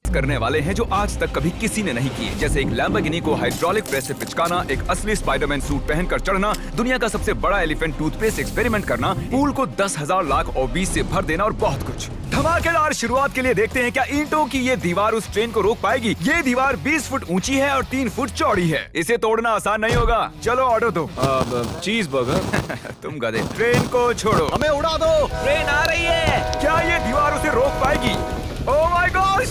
करने वाले हैं जो आज तक कभी किसी ने नहीं किए, जैसे एक लैम्बोर्गिनी को हाइड्रोलिक प्रेस से पिचकाना, एक असली स्पाइडरमैन सूट पहनकर चढ़ना, दुनिया का सबसे बड़ा एलिफेंट टूथपेस्ट एक्सपेरिमेंट करना, पूल को 10,000 लाख ओबीज से भर देना और बहुत कुछ। धमाकेदार शुरुआत के लिए देखते हैं क्या ईंटों की ये दीवार उस ट्रेन को रोक पाएगी। ये दीवार 20 फुट ऊंची है और 3 फुट चौड़ी है। इसे तोड़ना आसान नहीं होगा। चलो ऑर्डर दो। चीज बर्गर। तुम गधे, ट्रेन को छोड़ो, हमें उड़ा दो। ट्रेन आ रही है। क्या ये दीवार उसे रोक पाएगी? ओह my gosh!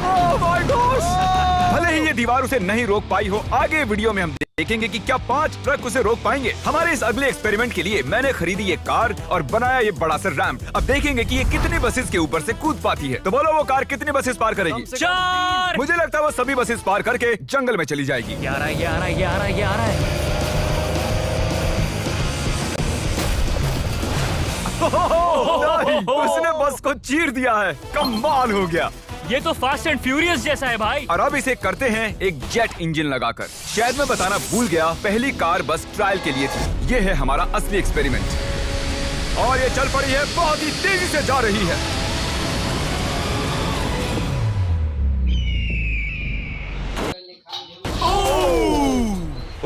Oh my gosh! भले ही ये दीवार उसे नहीं रोक पाई हो, आगे वीडियो में हम देखेंगे कि क्या 5 ट्रक उसे रोक पाएंगे। हमारे इस अगले एक्सपेरिमेंट के लिए मैंने खरीदी ये कार और बनाया ये बड़ा सा रैंप। अब देखेंगे कि ये कितनी बसेस के ऊपर से कूद पाती है। तो बोलो वो कार कितनी बसेस पार करेगी? 4। मुझे लगता है वो सभी बसेस पार करके जंगल में चली जाएगी। 11 11 11 11। नहीं, उसने बस को चीर दिया है। कमाल हो गया। ये तो फास्ट एंड फ्यूरियस जैसा है भाई। और अब इसे करते हैं एक जेट इंजन लगाकर। शायद मैं बताना भूल गया, पहली कार बस ट्रायल के लिए थी। ये है हमारा असली एक्सपेरिमेंट और ये चल पड़ी है, बहुत ही तेजी से जा रही है।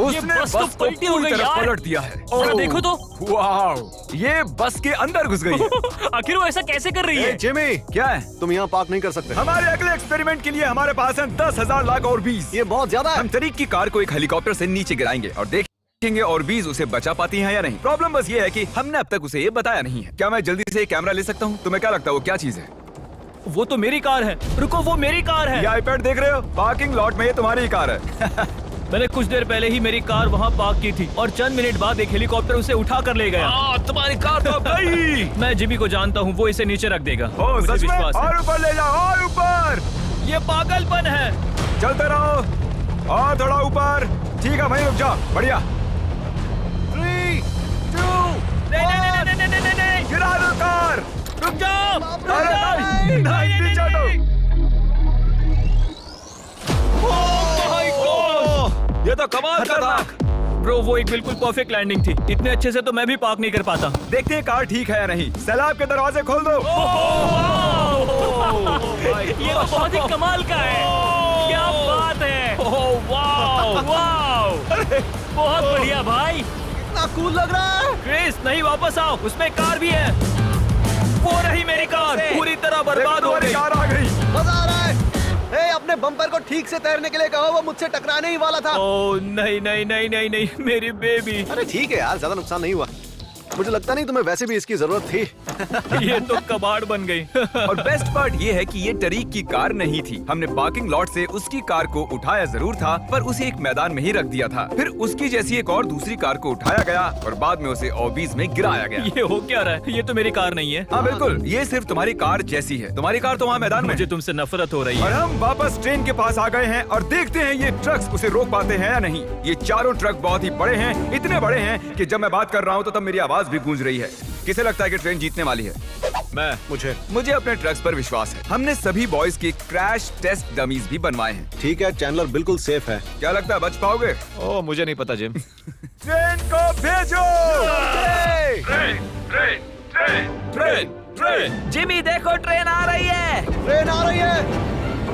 उसने बस तो बस को पलटी हो पूरी गई तरह यार। पलट दिया है। जरा देखो तो। वाह, ये बस के अंदर घुस गई है। आखिर वो ऐसा कैसे कर रही है? जिमी, क्या है? तुम यहाँ पार्क नहीं कर सकते। हमारे अगले एक्सपेरिमेंट के लिए हमारे पास है 10,000 लाख और 20। ये बहुत ज्यादा है। हम तरीक की कार को एक हेलीकॉप्टर से नीचे गिराएंगे और देखेंगे और 20 उसे बचा पाती हैं या नहीं। प्रॉब्लम बस ये है कि हमने अब तक उसे ये बताया नहीं है। क्या मैं जल्दी से कैमरा ले सकता हूँ? तुम्हें क्या लगता है वो क्या चीज है? वो तो मेरी कार है। रुको, वो मेरी कार है। ये आईपैड देख रहे हो? पार्किंग लॉट में ये तुम्हारी कार है। मैंने कुछ देर पहले ही मेरी कार वहाँ पार्क की थी और चंद मिनट बाद एक हेलीकॉप्टर उसे उठा कर ले गया। तुम्हारी कार तो गई। मैं जिमी को जानता हूँ, वो इसे नीचे रख देगा। ओ, मुझे सच में? विश्वास है। और ऊपर ले जाओ, और ऊपर। ये पागलपन है। चलते रहो और थोड़ा ऊपर। ठीक है भाई, रुक जाओ। बढ़िया। 3, 2, नहीं, गिरा दो कार। रुक जाओ। अरे नहीं, पीछे हटो। ये तो कमाल का था। ब्रो, वो एक बिल्कुल परफेक्ट लैंडिंग थी। इतने अच्छे से तो मैं भी पार्क नहीं कर पाता। देखते हैं कार ठीक है या नहीं। सैलाब के दरवाजे खोल दो। ये तो बहुत ही कमाल का है। क्या बात है। बहुत बढ़िया भाई। इतना कूल लग रहा है। क्रिस, नहीं, वापस आओ, उसमें कार भी है। वो रही मेरी कार, पूरी तरह बर्बाद हो गई। कार आ गई। मजा आ रहा है। अपने बम्पर को ठीक से तैरने के लिए कहो, वो मुझसे टकराने ही वाला था। ओह नहीं नहीं नहीं नहीं नहीं, मेरी बेबी। अरे ठीक है यार, ज्यादा नुकसान नहीं हुआ। मुझे लगता नहीं तुम्हें वैसे भी इसकी जरूरत थी। ये तो कबाड़ बन गई। और बेस्ट पार्ट ये है कि ये टरीक की कार नहीं थी। हमने पार्किंग लॉट से उसकी कार को उठाया जरूर था, पर उसे एक मैदान में ही रख दिया था। फिर उसकी जैसी एक और दूसरी कार को उठाया गया और बाद में उसे ओबीज में गिराया गया। ये हो क्या रहा है? ये तो मेरी कार नहीं है। हाँ बिल्कुल, ये सिर्फ तुम्हारी कार जैसी है। तुम्हारी कार तो वहाँ मैदान में। मुझे तुमसे नफरत हो रही और है। हम वापस ट्रेन के पास आ गए हैं और देखते हैं ये ट्रक्स उसे रोक पाते हैं या नहीं। ये चारों ट्रक बहुत ही बड़े हैं, इतने बड़े हैं कि जब मैं बात कर रहा हूँ तो तब मेरी आवाज भी गूंज रही है। किसे लगता है कि ट्रेन जीतने वाली है? मुझे अपने ट्रक्स पर विश्वास है। हमने सभी बॉयज के क्रैश टेस्ट डमीज भी बनवाए हैं। ठीक है, चैंडलर बिल्कुल सेफ है। क्या लगता है बच पाओगे? ओह, मुझे नहीं पता जिम। ट्रेन को भेजो। ट्रेन। जिमी देखो, ट्रेन आ रही है। ट्रेन आ रही है।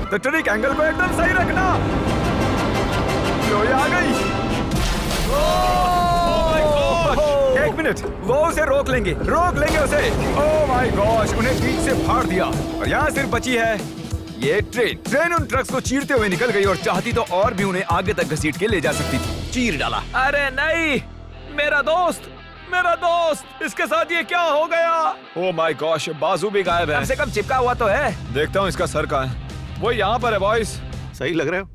तो ट्रिक एंगल को एकदम सही रखना। लो, ये आ गई। एक मिनट, वो उसे रोक लेंगे उसे। ओह माय गॉश, उन्हें बीच से फाड़ दिया और यहाँ सिर्फ बची है ये ट्रेन उन ट्रक्स को चीरते हुए निकल गई और चाहती तो और भी उन्हें आगे तक घसीट के ले जा सकती थी। चीर डाला। अरे नहीं, मेरा दोस्त, इसके साथ ये क्या हो गया? ओह माय गॉश, बाजू भी गायब है। कम से कम चिपका हुआ तो है। देखता हूँ इसका सर कहाँ है। वो यहाँ पर है बॉयज। सही लग रहे हो।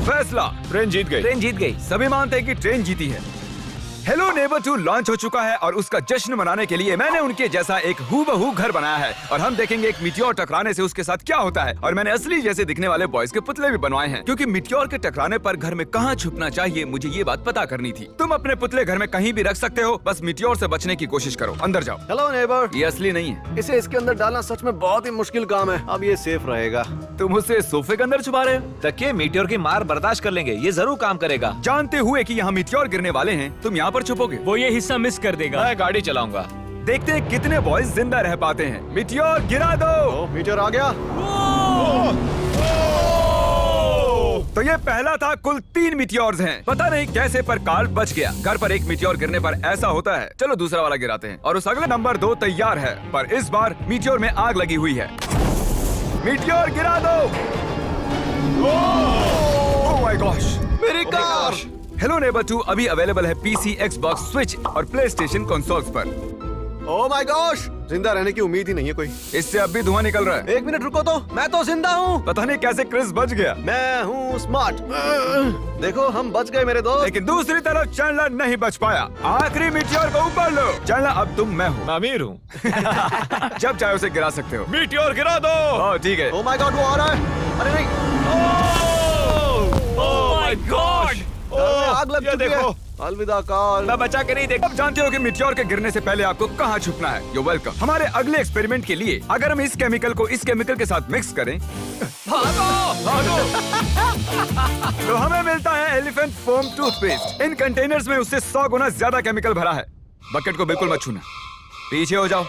फैसला, ट्रेन जीत गई। सभी मानते हैं कि ट्रेन जीती है। हेलो नेबर 2 लॉन्च हो चुका है और उसका जश्न मनाने के लिए मैंने उनके जैसा एक हूबहू घर बनाया है और हम देखेंगे एक मिट्योर टकराने से उसके साथ क्या होता है। और मैंने असली जैसे दिखने वाले बॉयज के पुतले भी बनवाए हैं, क्योंकि मिट्योर के टकराने पर घर में कहाँ छुपना चाहिए मुझे ये बात पता करनी थी। तुम अपने पुतले घर में कहीं भी रख सकते हो, बस मिट्योर से बचने की कोशिश करो। अंदर जाओ। Hello neighbour. ये असली नहीं है। इसे इसके अंदर डालना सच में बहुत ही मुश्किल काम है। अब ये सेफ रहेगा। तुम उसे सोफे के अंदर छुपा रहे हो? तकिए मीटियोर की मार बर्दाश्त कर लेंगे, ये जरूर काम करेगा। जानते हुए कि यहाँ मिट्योर गिरने वाले हैं, तुम यहाँ पर छुपोगे? वो ये हिस्सा मिस कर देगा। मैं गाड़ी चलाऊंगा। देखते हैं कितने बॉयज जिंदा रह पाते हैं। मिटियोर गिरा दो। ओ मीटर आ गया। तो ये पहला था, कुल 3 मिटियोर्स हैं। पता नहीं कैसे पर कार्ल बच गया। घर पर एक मिटियोर गिरने पर ऐसा होता है। चलो दूसरा वाला गिराते हैं और उस अगले नंबर 2 तैयार है, पर इस बार मिटियोर में आग लगी हुई है। मिटियोर गिरा दो। ओह माय गॉश, मेरी कार। हेलो नेबर 2 अभी अवेलेबल है पीसी, एक्सबॉक्स, स्विच और प्ले स्टेशन कंसोल्स पर। ओ माय गॉश, जिंदा रहने की उम्मीद ही नहीं है कोई। इससे अब भी धुआं निकल रहा है। 1 मिनट रुको तो, मैं तो जिंदा हूँ। पता नहीं कैसे क्रिस बच गया, मैं हूँ स्मार्ट। देखो हम बच गए मेरे दोस्त। लेकिन दूसरी तरफ चैंडलर नहीं बच पाया। आखिरी मिटियोर को ऊपर लो। चैंडलर अब तुम मैं हूँ। मैं अमीर हूँ। जब चाहे उसे गिरा सकते हो। मीटियोर गिरा दो। ओह ठीक है। ओ माय गॉड, वो आ रहा है। अरे नहीं, ओह माय गॉड। आग लग ये चुकी है। देखो, अलविदा कार्ल। मैं बचा के नहीं देख। अब जानते हो कि मिटियोर के गिरने से पहले आपको कहाँ छुपना है। You welcome. हमारे अगले एक्सपेरिमेंट के लिए अगर हम इस केमिकल को इस केमिकल के साथ मिक्स करें तो हमें मिलता है एलिफेंट फोम टूथपेस्ट। इन कंटेनर्स में उससे 100 गुना ज्यादा केमिकल भरा है। बकेट को बिल्कुल मत छूना, पीछे हो जाओ।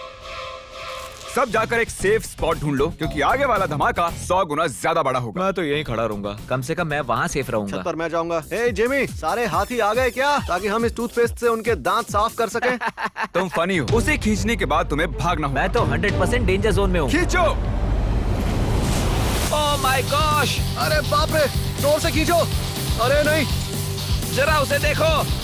सब जाकर एक सेफ स्पॉट ढूंढ लो, क्योंकि आगे वाला धमाका 100 गुना ज्यादा बड़ा होगा। मैं तो यहीं खड़ा रहूंगा। कम से कम मैं वहाँ सेफ रहूंगा। छत पर मैं जाऊंगा। हे जिमी, सारे हाथी आ गए क्या, ताकि हम इस टूथपेस्ट से उनके दांत साफ कर सकें? तुम फनी हो। उसे खींचने के बाद तुम्हें भागना होगा। मैं तो 100% डेंजर जोन में हूँ। खींचो। ओह माय गॉश, अरे बाप रे, जोर से खींचो। अरे नहीं, जरा उसे देखो,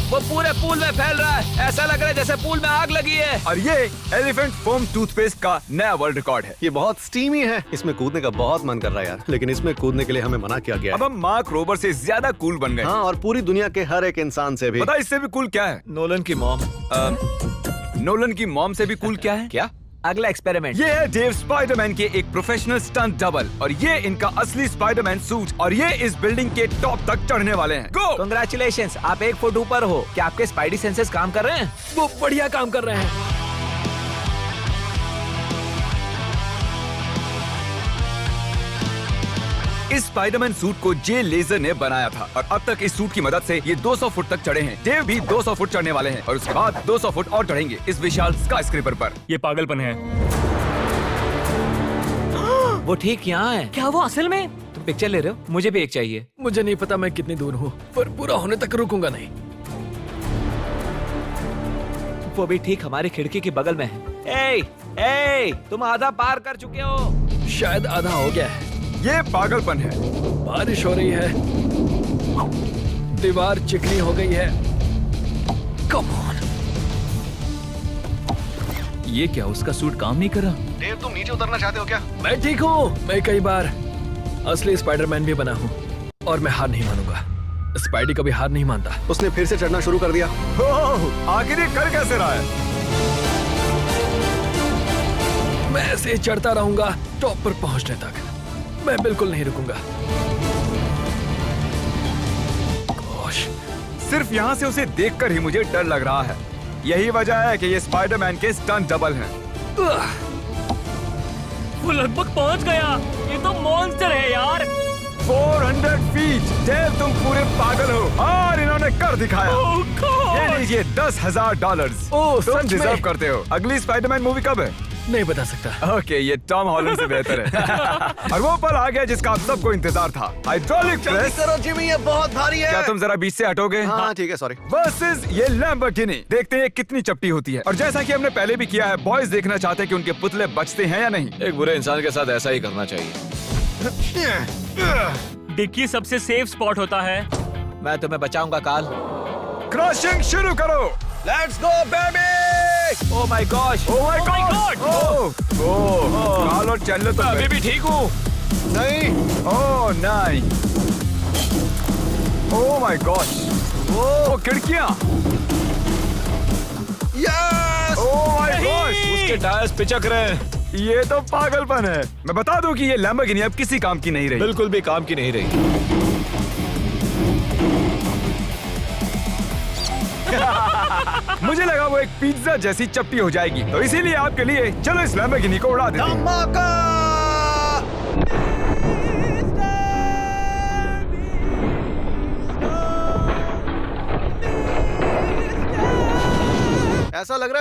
वो पूरे पूल में फैल रहा है। ऐसा लग रहा है जैसे पूल में आग लगी है। और ये एलिफेंट फोम टूथपेस्ट का नया वर्ल्ड रिकॉर्ड है। ये बहुत स्टीमी है। इसमें कूदने का बहुत मन कर रहा है यार, लेकिन इसमें कूदने के लिए हमें मना किया गया अब है। हम मार्क रोबर से ज्यादा कूल बन गए। हाँ, और पूरी दुनिया के हर एक इंसान से भी। पता है इससे भी कूल क्या है? नोलन की मॉम। नोलन की मॉम से भी कूल क्या है? क्या? अगला एक्सपेरिमेंट। ये है डेव स्पाइडरमैन के एक प्रोफेशनल स्टंट डबल, और ये इनका असली स्पाइडरमैन सूट, और ये इस बिल्डिंग के टॉप तक चढ़ने वाले हैं। गो! कांग्रेचुलेशंस, आप 1 फुट ऊपर हो। क्या आपके स्पाइडी सेंसेस काम कर रहे हैं? वो बढ़िया काम कर रहे हैं। इस स्पाइडरमैन सूट को जे लेजर ने बनाया था, और अब तक इस सूट की मदद से ये 200 फुट तक चढ़े हैं। डेव भी 200 फुट चढ़ने वाले हैं, और उसके बाद 200 फुट और चढ़ेंगे इस विशाल स्काईस्क्रेपर पर। ये पागलपन है। वो ठीक यहाँ है। क्या वो असल में? तुम पिक्चर ले रहे हो? मुझे भी एक चाहिए। मुझे नहीं पता मैं कितनी दूर हूँ, पर पूरा होने तक रुकूंगा नहीं। वो भी ठीक हमारी खिड़की के बगल में है। ए, तुम आधा पार कर चुके हो। शायद आधा हो गया है। ये पागलपन है। बारिश हो रही है, दीवार चिकनी हो गई है। Come on. ये क्या, उसका सूट काम नहीं कर रहा? डेव, तुम नीचे उतरना चाहते हो क्या? मैं ठीक हूँ। मैं कई बार असली स्पाइडरमैन भी बना हूँ, और मैं हार नहीं मानूंगा। स्पाइडी कभी हार नहीं मानता। उसने फिर से चढ़ना शुरू कर दिया। ओह, आखिर ये कर कैसे रहा है? मैं ऐसे ही चढ़ता रहूंगा टॉप पर पहुंचने तक। मैं बिल्कुल नहीं रुकूंगा। गोश, सिर्फ यहाँ से उसे देखकर ही मुझे डर लग रहा है। यही वजह है कि ये स्पाइडरमैन के स्टंट डबल हैं। वो लगभग पहुंच गया। ये तो मॉन्स्टर है यार। 400 फीट। डेव, तुम पूरे पागल हो, और इन्होंने कर दिखाया। Oh God! ये लीजिए $10,000। ओह, तुम सच में? डिजर्व करते हो। अगली स्पाइडरमैन मूवी कब है? नहीं बता सकता। ओके, ये टॉम हॉलैंड से बेहतर है। और वो पल आ गया जिसका आप सबको इंतजार था। हाइड्रोलिक जल्दी प्रेस। करो जिमी, ये बहुत भारी है। क्या तुम जरा बीच से हटोगे? हाँ ठीक है, सॉरी। वर्सेस ये लैम्बोर्गिनी। देखते हैं कितनी चपटी होती है। और जैसा कि हमने पहले भी किया है, बॉयज देखना चाहते हैं कि उनके पुतले बचते हैं या नहीं। एक बुरे इंसान के साथ ऐसा ही करना चाहिए। डिक्की सबसे सेफ स्पॉट होता है। मैं तुम्हें बचाऊंगा काल। क्रशिंग शुरू करो। Let's go baby. Oh my gosh. Oh my my God. God! Oh, Carl और चैंडलर तो अभी भी ठीक हूँ। नहीं, ओह नहीं। ओह माय गॉश। ओह, खिड़कियां। यस। Oh my gosh. उसके टायर्स पिचक रहे हैं। ये तो पागलपन है। मैं बता दूं कि ये लैम्बोर्गिनी अब किसी काम की नहीं रही। बिल्कुल भी काम की नहीं रही। मुझे लगा वो एक पिज्जा जैसी चपटी हो जाएगी, तो इसीलिए आपके लिए चलो इस लैम्बोर्गिनी को उड़ा देते हैं। धमाका। ऐसा लग रहा है